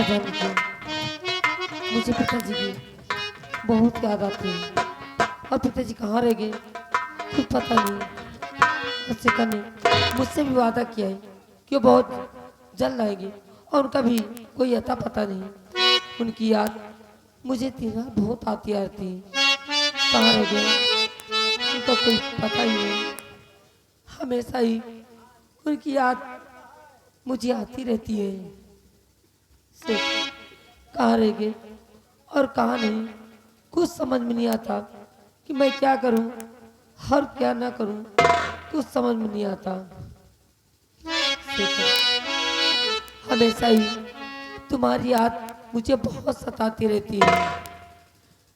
जाने क्यों मुझे पिताजी की बहुत याद आती है। और पिताजी कहाँ रह गए कुछ पता नहीं। उससे कहने मुझसे भी वादा किया है कि वो बहुत जल्द आएंगे और उनका भी कोई अता पता नहीं। उनकी याद मुझे तेरा बहुत आती आती है। कहाँ रह गए उनका कोई पता ही नहीं। हमेशा ही उनकी याद मुझे आती रहती है। से कहाँ रह गए और कहाँ नहीं कुछ समझ में नहीं आता कि मैं क्या करूं और क्या ना करूं। कुछ समझ में नहीं आता। हमेशा ही तुम्हारी याद मुझे बहुत सताती रहती है।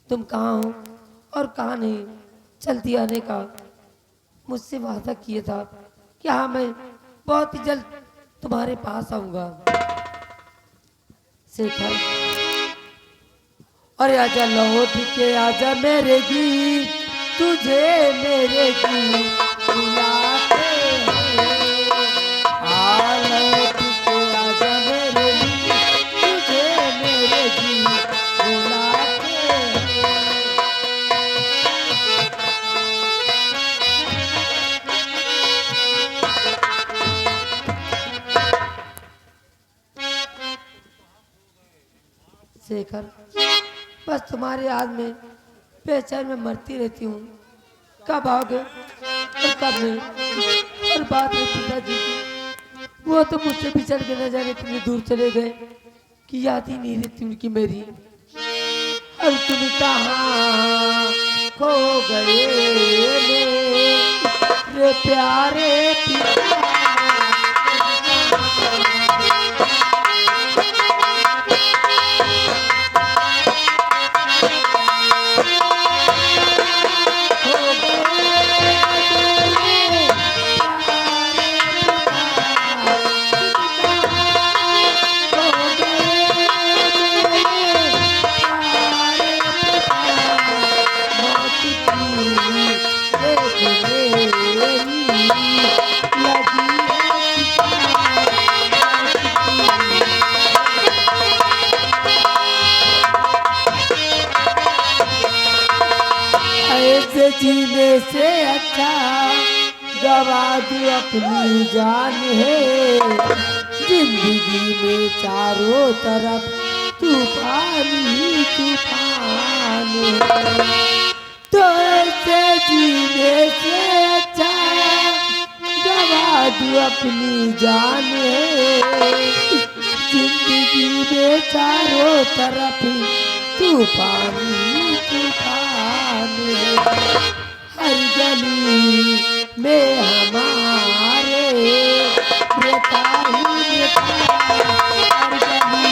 तुम कहाँ हो और कहाँ नहीं। जल्दी आने का मुझसे वादा किया था कि हाँ मैं बहुत ही जल्द तुम्हारे पास आऊंगा। शेखर और आजा लौट के आजा मेरे गीत तुझे मेरे गीत बुलाते हैं। आ लौट के आजा मेरे गीत तुझे मेरे गीत बुलाते हैं। शेखर बस तुम्हारे याद में बेचैन में मरती रहती हूँ। कब आओगे और कब नहीं। और बात है पिताजी की वो तो मुझसे बिछड़ के न जाने इतनी दूर चले गए कि याद ही नहीं रहती उनकी मेरी। और तुम कहाँ खो गए मेरे प्यारे पिता। ऐसे जीने से अच्छा गवा दूं अपनी जान है। जिंदगी में चारों तरफ तूफान ही तूफान है। तो ऐसे जीने से अच्छा गवा दूं अपनी जान है। जिंदगी में चारों तरफ तूफान ही तूफान है। हर गली में हमारे रहता ही रहता। हर गली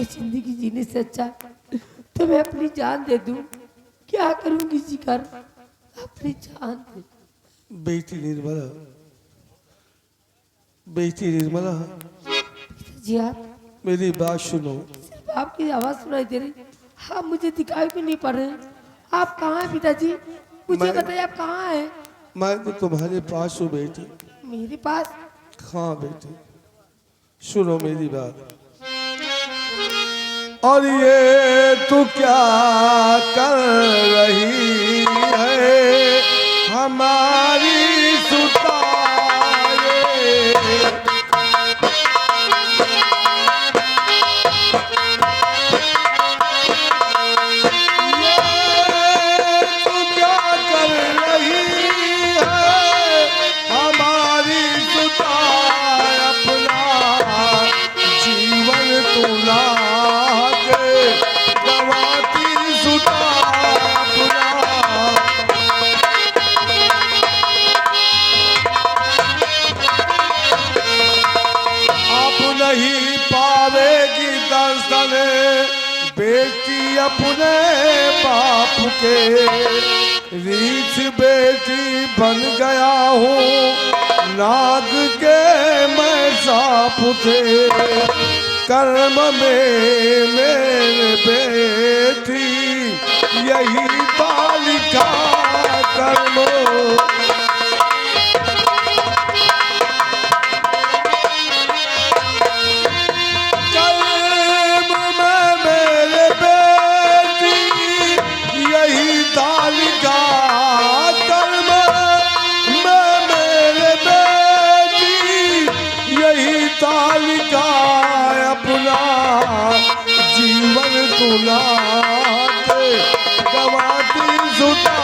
जिंदगी जीने से अच्छा तो मैं अपनी जान दे दूं। क्या करूंगी जिगर अपनी जान दे। बेटी निर्मला, बेटी निर्मला जी आप मेरी बात सुनो। सिर्फ आपकी आवाज सुनाई दे रही। आप मुझे दिखाई भी नहीं पड़ रहे। आप कहाँ हैं पिताजी मुझे बताइए आप कहाँ हैं। मैं तो तुम्हारे पास हूँ बेटी। मेरे पास। हाँ बेटी सुनो मेरी बात। और ये तू क्या कर रही है हमारी सुताए। अपने बाप के, रीछ बेटी बन गया हूँ नाग के मैं साप थे। कर्म में मेरे बेटी यही बालिका कर्म। जीवन तुला के गवाती सुता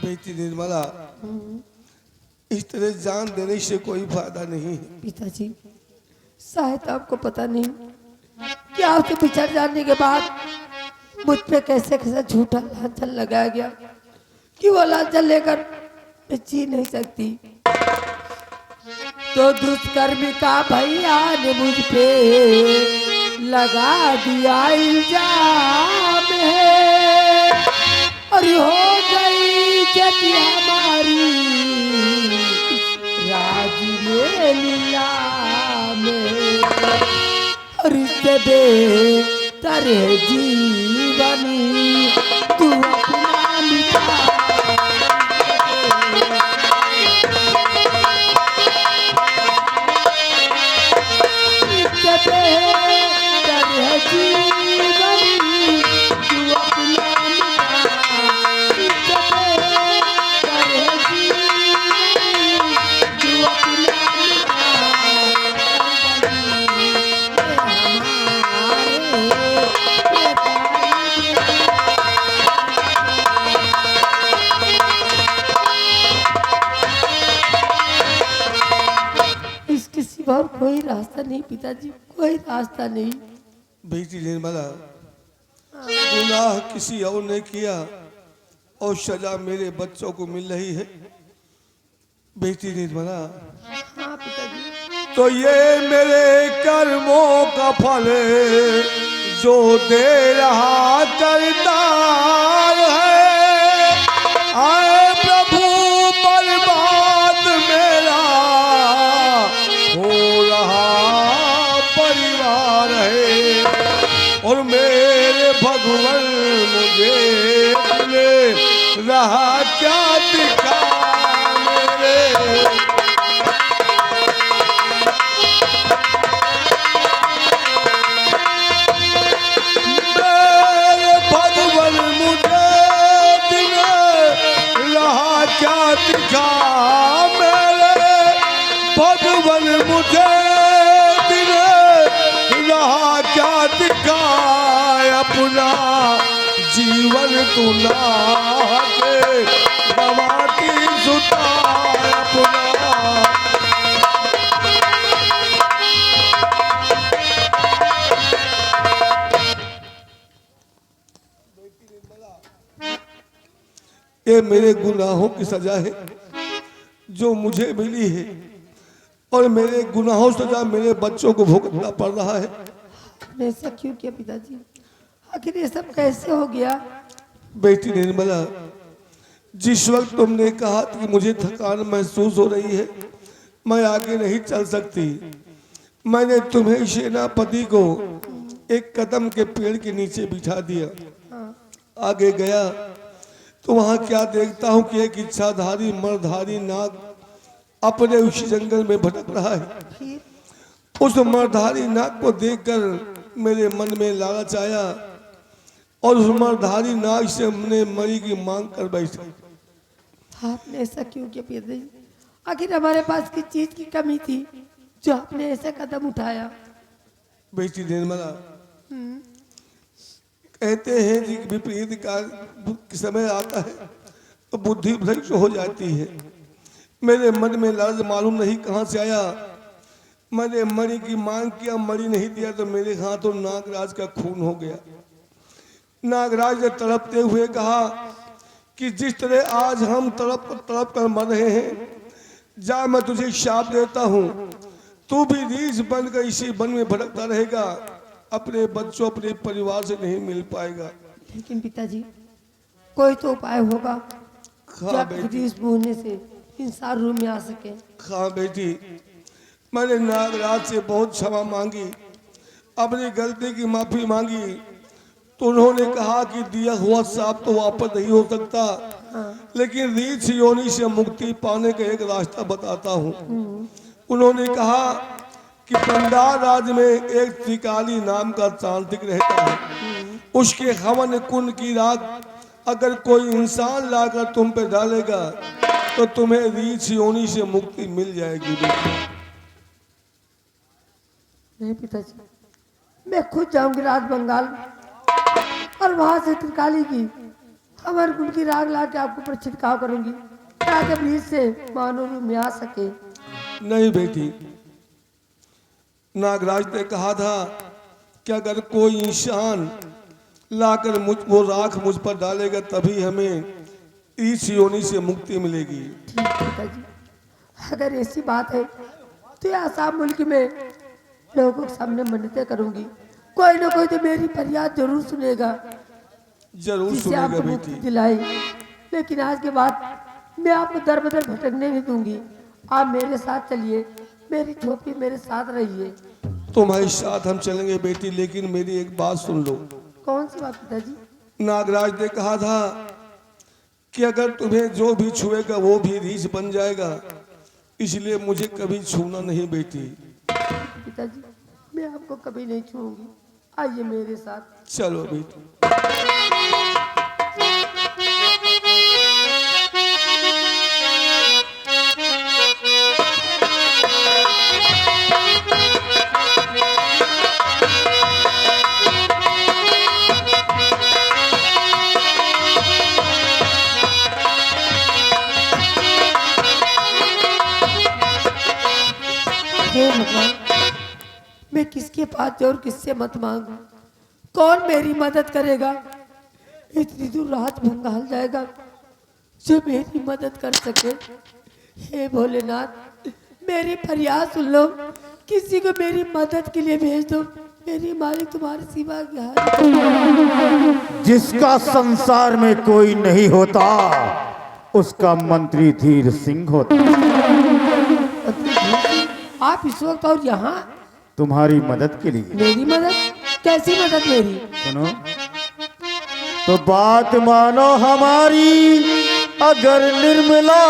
बेटी निर्मला, इस तरह जान देने से कोई फायदा नहीं। पिताजी शायद आपको पता नहीं कि आपसे बिछड़ जाने के बाद मुझ पे कैसे कैसे झूठा लांछन लगाया गया कि वो लांछन लेकर मैं जी नहीं सकती। तो दुष्कर्मी का भैया ने मुझ पे लगा दिया इल्जाम है और हो गई जति हमारी राज में लीला में। और इससे बेहतर है जीवनी तू अपना मिटा। और कोई रास्ता नहीं पिताजी, कोई रास्ता नहीं। बेटी निर्मला, गुनाह किसी और ने किया और सजा मेरे बच्चों को मिल रही है। बेटी निर्मला, हाँ पिताजी। तो ये मेरे कर्मों का फल जो दे रहा करतार है। आए प्रभु बर्बाद मेरा हो रहा परिवार है और मेरे भगवान मुझे मिले रहा क्या दिखा मेरे। क्या दिखा मेरे भगवान मुझे दिल रहा क्या दिखा अपना जीवन तुला के गवाती सुता अपना। ये मेरे गुनाहों की सजा है जो मुझे मिली है और मेरे गुनाहों सजा मेरे बच्चों को भुगतना पड़ रहा है। ऐसा क्यों किया पिताजी? आखिर ये सब कैसे हो गया? बेटी निर्मला, जिस वक्त तुमने कहा कि मुझे थकान महसूस हो रही है, मैं आगे नहीं चल सकती, मैंने तुम्हें सेनापति को एक कदम के पेड़ के नीचे बिठा दिया। आगे गया तो वहां क्या देखता हूं कि एक इच्छाधारी मर्दधारी नाग अपने उसी जंगल में भटक रहा है। उस मर्दधारी नाग को देखकर मेरे मन में लालच आया और उस मर्दधारी नाग से हमने मणि की मांग कर बैठा। आपने ऐसा क्यों किया पिताजी? आखिर हमारे पास किस चीज की कमी थी जो आपने ऐसा कदम उठाया? बेटी निर्मला, कहते हैं कि विपरीत काल समय आता है तो बुद्धि भ्रष्ट हो जाती है। मेरे मन में लालच मालूम नहीं कहां से आया, मैंने मणि की मांग किया, मणि नहीं दिया तो मेरे हाथों नागराज का खून हो गया। नागराज ने तड़पते हुए कहा कि जिस तरह आज हम तड़प कर मर रहे हैं, जा, मैं तुझे शाप देता हूँ, तू भी रीछ बनकर इसी वन में भटकता रहेगा, अपने बच्चों अपने परिवार से नहीं मिल पाएगा। लेकिन पिताजी कोई तो उपाय होगा हाँ क्या बेटी, इस बूढ़ने से इंसान रूम में आ सके। हाँ बेटी, मैंने नागराज से बहुत क्षमा मांगी, अपनी गलती की माफी मांगी, तो उन्होंने कहा कि दिया हुआ साप तो वापस नहीं हो सकता, लेकिन रीछ योनि से मुक्ति पाने का एक रास्ता बताता हूँ। उन्होंने कहा कि पंडाल राज में एक त्रिकाली नाम का तांत्रिक रहता है, उसके हवन कुंड की राख अगर कोई इंसान लाकर तुम पे डालेगा तो तुम्हें रीछ योनि से मुक्ति मिल जाएगी बेटी। नहीं पिताजी, मैं खुद जाऊंगी राज बंगाल और वहां से त्रिकाली की हमारे कुंड की राग ला के आपको पर छिड़काव करूंगी ताकि बीच से मानव रूप में आ सके। नहीं बेटी, नागराज ने कहा था कि अगर कोई इंसान लाकर वो राख मुझ पर डालेगा तभी हमें इस योनि से मुक्ति मिलेगी। ठीक है पिताजी, अगर ऐसी बात है तो ये आसाम मुल्क में लोगों के सामने मन्नतें करूंगी, कोई ना कोई तो मेरी फरियाद जरूर सुनेगा, जरूर जिससे सुनेगा आपको बेटी। मुक्ति दिलाई। लेकिन आज के बाद मैं आपको दर बदर भटकने नहीं दूंगी, आप मेरे साथ चलिए, मेरी टोपी मेरे साथ रहिए। तुम्हारे साथ हम चलेंगे बेटी, लेकिन मेरी एक बात सुन लो। कौन सी बात पिताजी? नागराज ने कहा था कि अगर तुम्हें जो भी छुएगा वो भी रीछ बन जाएगा, इसलिए मुझे कभी छूना नहीं बेटी। पिताजी मैं आपको कभी नहीं छूऊंगी, आइए मेरे साथ। चलो बेटी। हे भगवान, मैं किसके पास जाऊं और किससे मत मांगू, कौन मेरी मदद करेगा? इतनी दूर रात बंगाल जाएगा जो मेरी मदद कर सके। हे भोलेनाथ, मेरी फरियाद सुन लो, किसी को मेरी मदद के लिए भेज दो, मेरी मालिक तुम्हारे सिवा क्या। जिसका संसार में कोई नहीं होता उसका मंत्री धीर सिंह होता। आप इस वक्त और यहाँ तुम्हारी मदद के लिए। मेरी मदद? कैसी मदद मेरी? सुनो तो बात मानो हमारी, अगर निर्मला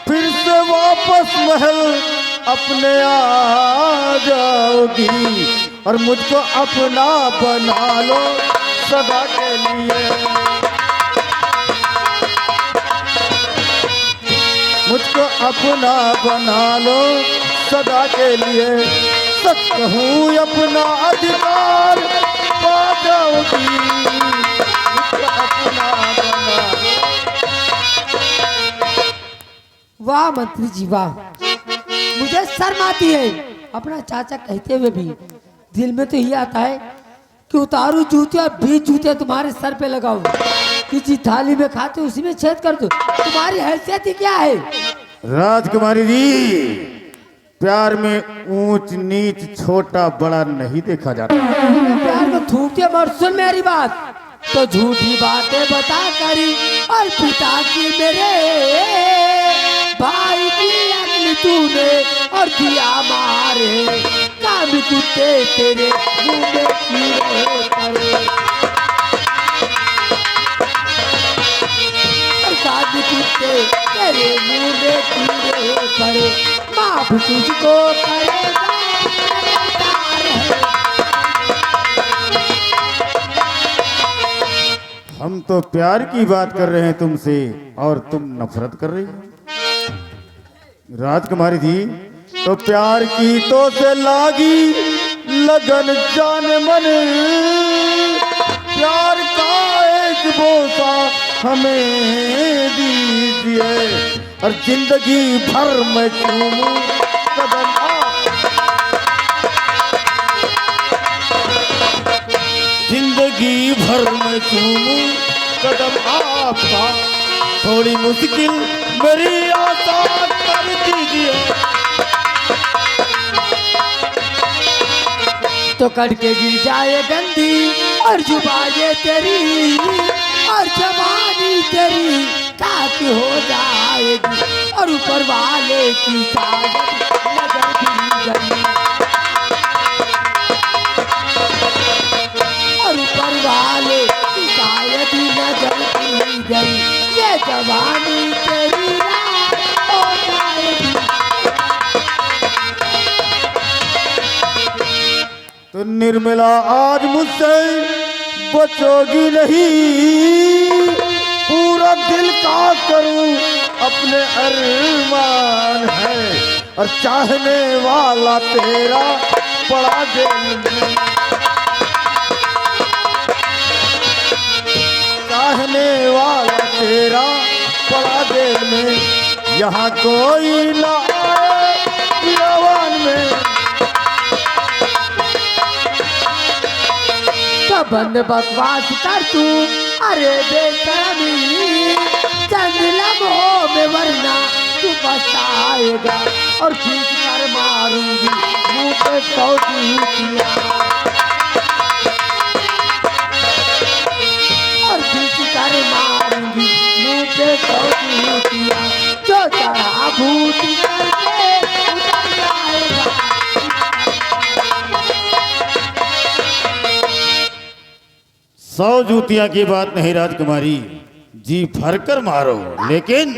फिर से वापस महल अपने आ जाओगी और मुझको अपना बना लो सदा के लिए। मुझको अपना बना लो सदा के लिए, सच कहूँ अपना अधिकार पा जाओगी। मुझको अपना बना लो। वाह मंत्री जी वाह, मुझे शर्म आती है अपना चाचा कहते हुए भी। दिल में तो ये आता है कि उतारू जूते और 20 जूते तुम्हारे सर पे लगाओ, कि जिस थाली में खाते उसी में छेद कर दो। तुम्हारी हैसियत ही क्या है? राजकुमारी जी, प्यार में ऊंच नीच छोटा बड़ा नहीं देखा जाता। प्यार को थूकते मत। सुन मेरी बात, तो झूठी बातें बता करी और पिता की मेरे भाई की अगली तूने और दिया मारे, काम कुत्ते तेरे मुंह में कीड़े पड़े, और काम कुत्ते तेरे मुंह में कीड़े पड़े, माफ तुझको करेगा लगातार है। हम तो प्यार की बात कर रहे हैं तुमसे और तुम नफरत कर रही हो। राजकुमारी जी, तो प्यार की तो से लागी लगन जान मन, प्यार का एक बोसा हमें दीजिए और जिंदगी भर मैं चूमूं कदम जिंदगी भर मैं चूमूं कदम आपका। थोड़ी मुश्किल मेरी आसान कर दीजिए। तो करके गिर जाए गंदी और जुबाने तेरी और जवानी तेरी ताकि हो जाएगी और ऊपर वाले की शायद नजर गिर गई और ऊपर वाले की शायद नजर गिर गई ये जवानी तेरी रात हो जाएगी। तो निर्मला आज मुझसे बचोगी नहीं, पूरा दिल का करूं अपने अरमान है और चाहने वाला तेरा बड़ा दिल में, चाहने वाला तेरा बड़ा दिल में, यहाँ कोई ना आए यौवन में। बंद बकवास कर तू अरे बेशर्मी चंद लम्हों में वरना तू पछताएगा और खींच कर मारूंगी मुंह पे चौकिया और खींच कर मारूंगी मुंह पे चौकिया जो चढ़ा भूत करके उतर जाएगा। सौ जूतियां की बात नहीं राजकुमारी, जी भर कर मारो, लेकिन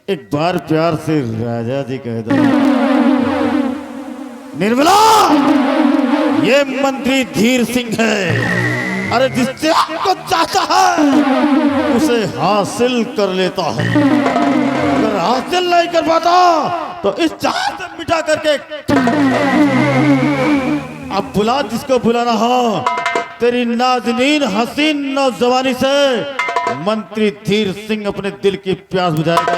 एक बार प्यार से राजा जी कह दो। निर्मला, ये मंत्री धीर सिंह है, अरे जिससे आपको चाहता है उसे हासिल कर लेता है, अगर हासिल नहीं कर पाता तो इस चाहत से मिटा करके अब बुला जिसको बुलाना हो। तेरी नाज़नीन हसीन नौजवानी से मंत्री धीर सिंह अपने दिल की प्यास बुझाएगा।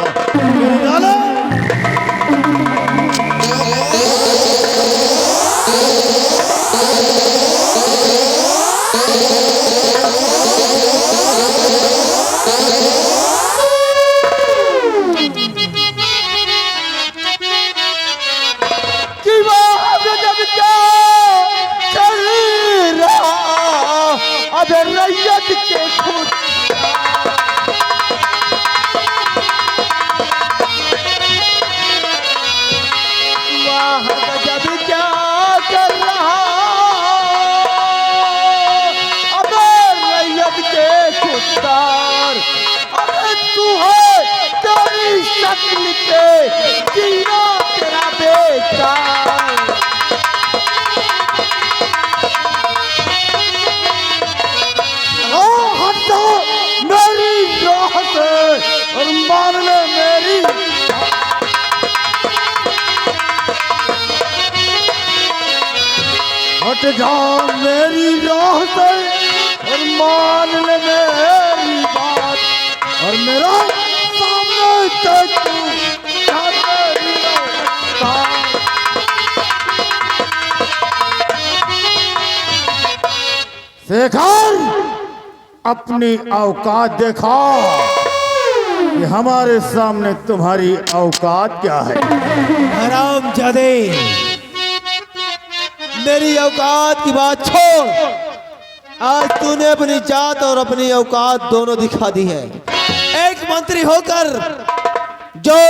रैयत के खुद वाह गजब क्या कर रहा अब रैयत के खुददार, अरे तू है तेरी शक्ल पे जीना तेरा बेकार। मेरी राह से और मान ले मेरी, हट जा मेरी राह से और मान ले मेरी बात और मेरा सामने देख तू शेखर, अपनी औकात देखा कि हमारे सामने तुम्हारी औकात क्या है। हरामजादे, मेरी औकात की बात छोड़, आज तूने अपनी जात और अपनी औकात दोनों दिखा दी है। एक मंत्री होकर जो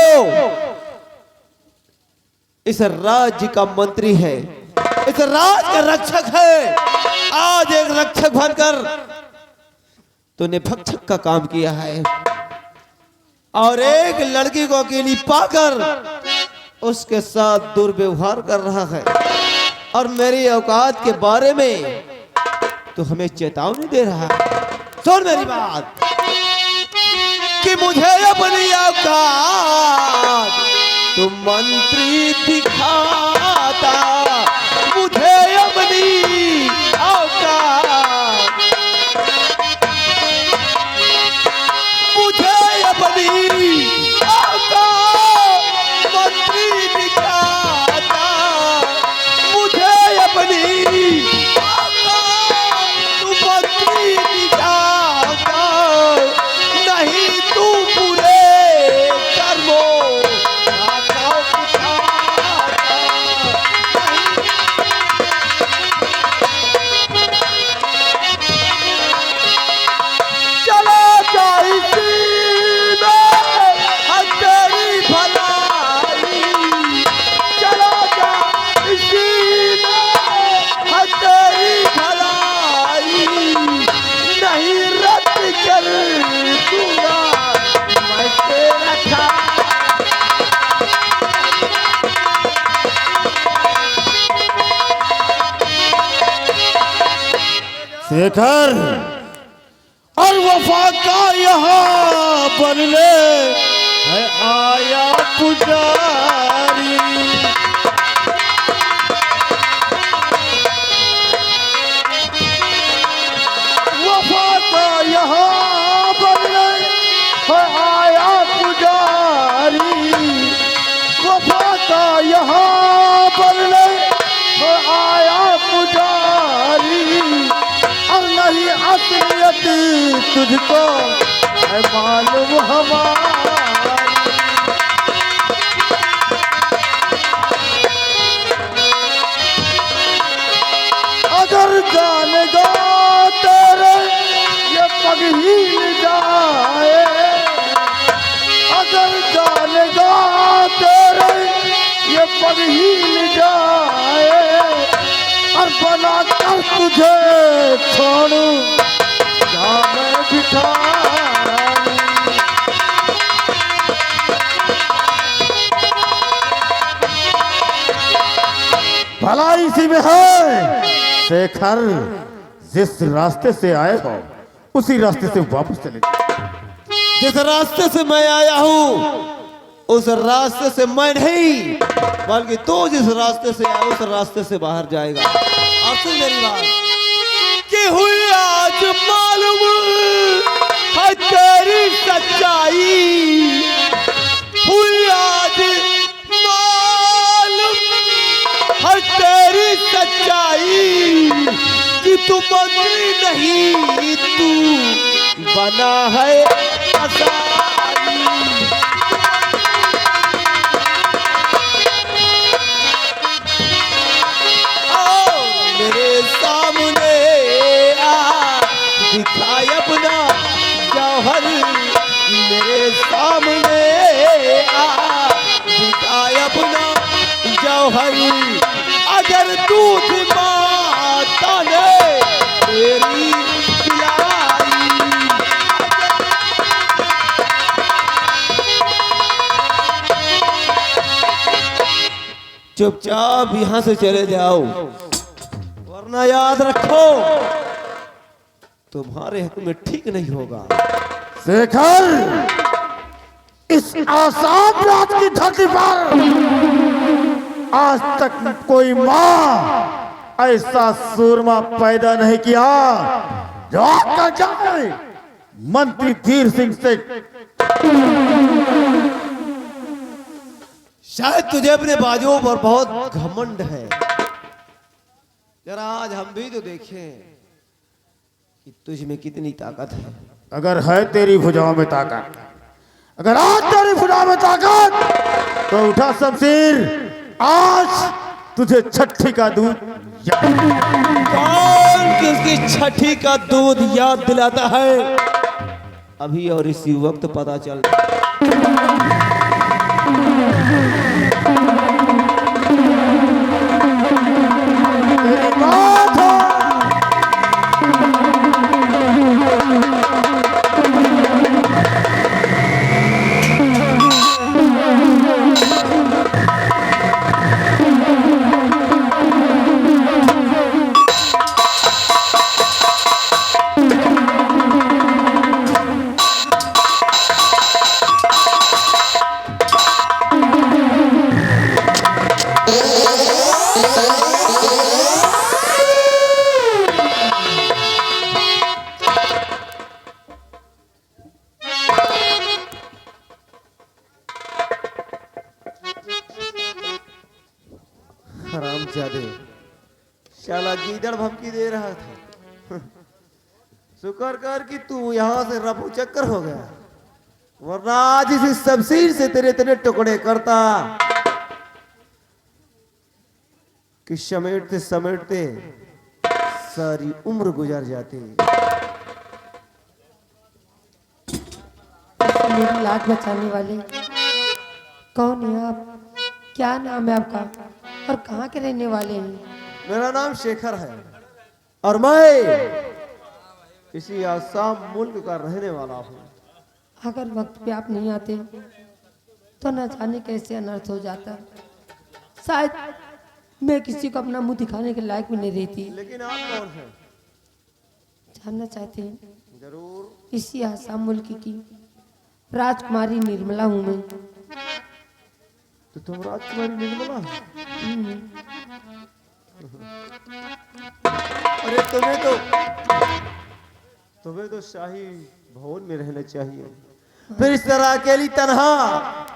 इस राज्य का मंत्री है, इस राज्य का रक्षक है, आज एक रक्षक बनकर तूने भक्षक का काम किया है और एक लड़की को अकेली पाकर उसके साथ दुर्व्यवहार कर रहा है और मेरी औकात के बारे में तो हमें चेतावनी दे रहा है। सुन मेरी बात कि मुझे अपनी औकात तू मंत्री दिखाता, मुझे अपनी औकात, मुझे अपनी औकात मंत्री दिखाता, मुझे अपनी औकात तू मंत्री दिखाता, नहीं तू पूरे शेखर और वफा का यहाँ बनने है आया पुजारी। वफा का यहाँ बनने है आया पुजारी। वफा का यहाँ बनने है आया पुजारी। और नहीं असलियत तुझको है मालूम हमारी। अगर जानेगा तेरे ये पग हिल जाए। अगर जानेगा तेरे ये पग हिल जाए। और बना कर तुझे छोड़ूं जहाँ मैं बिठाऊं। भला इसी में है। शेखर, जिस रास्ते से आए हो उसी रास्ते से वापस चले जाओ। जिस रास्ते से मैं आया हूँ उस रास्ते से मैं नहीं, बल्कि तू जिस रास्ते से आया उस रास्ते से बाहर जाएगा। और सुन मेरी बात कि हुई आज मालूम है तेरी सच्चाई। हुई आज मालूम है तेरी सच्चाई कि तू मंत्री नहीं, तू बना है कसाई। आओ मेरे सामने आ दिखाए अपना जौहर। मेरे सामने आ दिखाए अपना जौहर। अगर दूध माता ने तेरी पिलाई। चुपचाप यहाँ से चले जाओ, वरना याद रखो तुम्हारे हक में ठीक नहीं होगा। शेखर, इस आसाम रात की धरती पर आज तक कोई माँ ऐसा सूरमा पैदा नहीं किया जो आकर जाए मंत्री धीर सिंह से। शायद तुझे अपने बाजुओं पर बहुत घमंड है। जरा आज हम भी तो देखें कि तुझ में कितनी ताकत है। अगर है तेरी भुजाओं में ताकत, अगर आज तेरी भुजाओं में ताकत तो उठा शमशीर, आज तुझे छठी का दूध कौन किसकी छठी का दूध याद दिलाता है, अभी और इसी वक्त पता चल। तेरी बात है। हरामजादे, शाला गीदड़ धमकी दे रहा था। शुक्र कर कि तू यहाँ से रफू चक्कर हो गया, वरना आज इसी शमशीर से तेरे तेरे टुकड़े करता कि समेटते समेटते सारी उम्र गुजर जाती। मेरी लाज बचाने वाले कौन है आप? क्या नाम है आपका और कहाँ के रहने वाले हैं? मेरा नाम शेखर है और मैं किसी आसाम मुल्क का रहने वाला हूँ। अगर वक्त पे आप नहीं आते तो न जाने कैसे अनर्थ हो जाता। शायद मैं किसी को अपना मुंह दिखाने के लायक भी नहीं रहती। लेकिन आप कौन हैं? जानना चाहते हैं? जरूर। इसी आसाम मुल्क की राजकुमारी निर्मला हूँ मैं। तो तुम राजकुमारी निर्मला? अरे तुम्हें तो शाही भवन में रहना चाहिए, फिर इस तरह अकेली तन्हा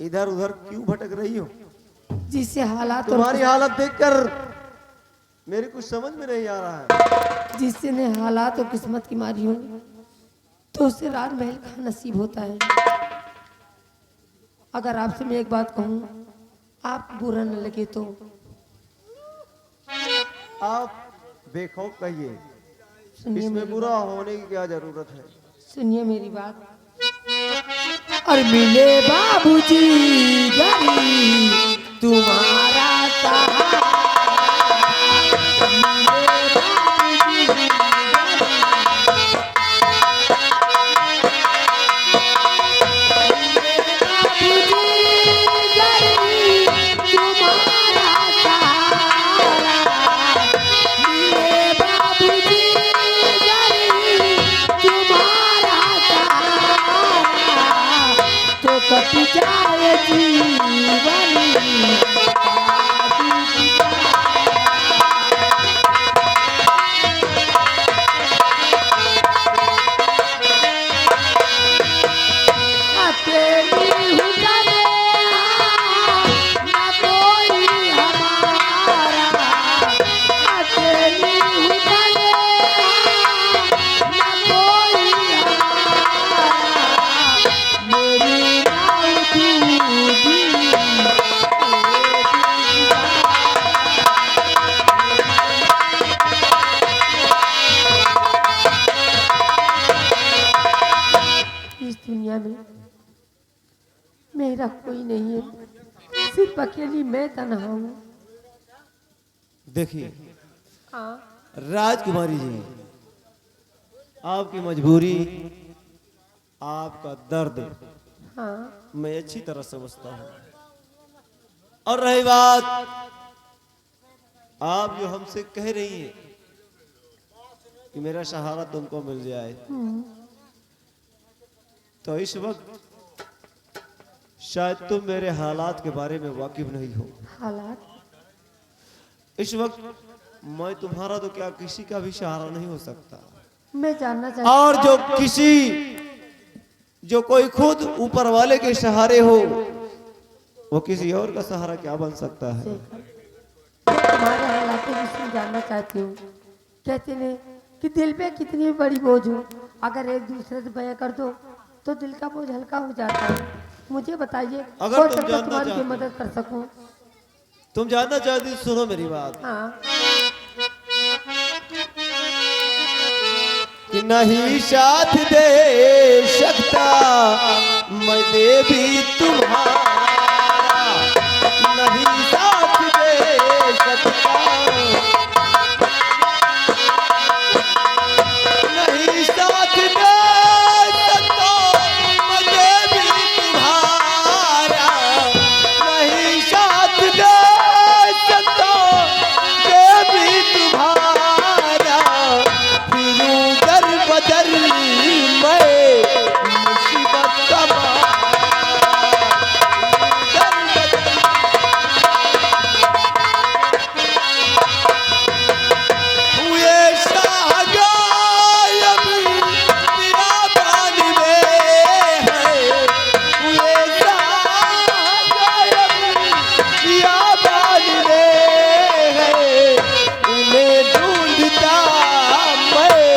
इधर उधर क्यों भटक रही हो? जिससे हालात तुम्हारी हालत देखकर मेरे कुछ समझ में नहीं आ रहा है। जिससे ने हालात और किस्मत की मारी हो तो उसे राजमहल का नसीब होता है। अगर आपसे मैं एक बात कहूँ, आप बुरा न लगे तो आप बेखौफ कहिए, सुनिए इसमें मेरी बुरा होने की क्या जरूरत है? सुनिए मेरी बात। और मिले बाबूजी गरी तुम्हारा सहारा, मिले बाबूजी गरी कट जाए जीवन। अकेली हूँ जाने ना कोई हमारा, अकेली हूँ जाने ना कोई हमारा, मेरी इस दुनिया में मेरा कोई नहीं है, सिर्फ अकेली मैं तन्हा हूँ। देखिए हाँ राजकुमारी जी, आपकी मजबूरी, आपका दर्द हाँ मैं अच्छी तरह समझता हूँ। और रही बात आप जो हमसे कह रही हैं कि मेरा सहारा तुमको मिल जाए, तो इस वक्त शायद तुम मेरे हालात के बारे में वाकिफ नहीं हो। हालात? इस वक्त मैं तुम्हारा तो क्या किसी का भी सहारा नहीं हो सकता। मैं जानना चाहती और जो कोई खुद ऊपर वाले के सहारे हो, वो किसी और का सहारा क्या बन सकता है? तुम्हारे हालात के विषय में जानना चाहती हूँ। कहते हैं कि दिल पे कितनी बड़ी बोझ हो, अगर एक दूसरे से बयां कर दो तो दिल का बोझ हल्का हो जाता है। मुझे बताइए अगर हो तुम सकता जानना तुम्हारी चाहते- कोई मदद कर सकूं। तुम जानना चाहती हो, सुनो मेरी बात। हाँ कि नहीं साथ दे सकता मैं देवी तुम्हारा, नहीं साथ दे सकता, नहीं साथ दे सकता मैं देवी तुम्हारा, नहीं साथ दे सकता देवी तुम्हारा, फिरूं दर बदर मैं मुसीबत का दर बदर हुए शाहगायब बियाबान में है, हुए शाहगायब बियाबान में है, उन्हें ढूंढता मैं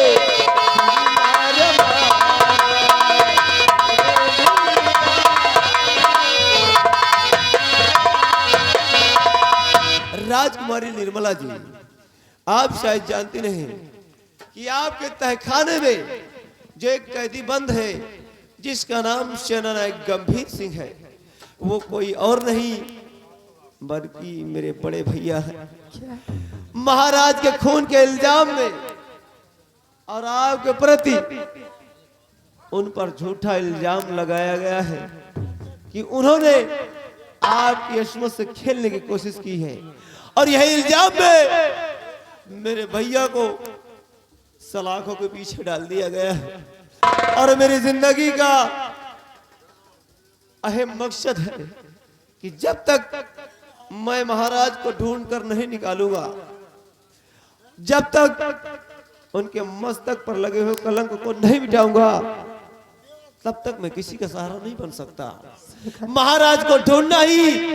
राजकुमारी निर्मला जी, आप शायद जानती नहीं कि आपके तहखाने में जो एक कैदी बंद है जिसका नाम सेनानायक गंभीर सिंह है, वो कोई और नहीं बल्कि मेरे बड़े भैया हैं। महाराज के खून के इल्जाम में और आपके प्रति उन पर झूठा इल्जाम लगाया गया है कि उन्होंने आपकी अजमत से खेलने की कोशिश की है, और यही इल्जाम में मेरे भैया को सलाखों के पीछे डाल दिया गया और मेरी जिंदगी का अहम मकसद है कि जब तक मैं महाराज को ढूंढ कर नहीं निकालूंगा, जब तक उनके मस्तक पर लगे हुए कलंक को नहीं मिटाऊंगा, तब तक मैं किसी का सहारा नहीं बन सकता। महाराज को ढूंढना ही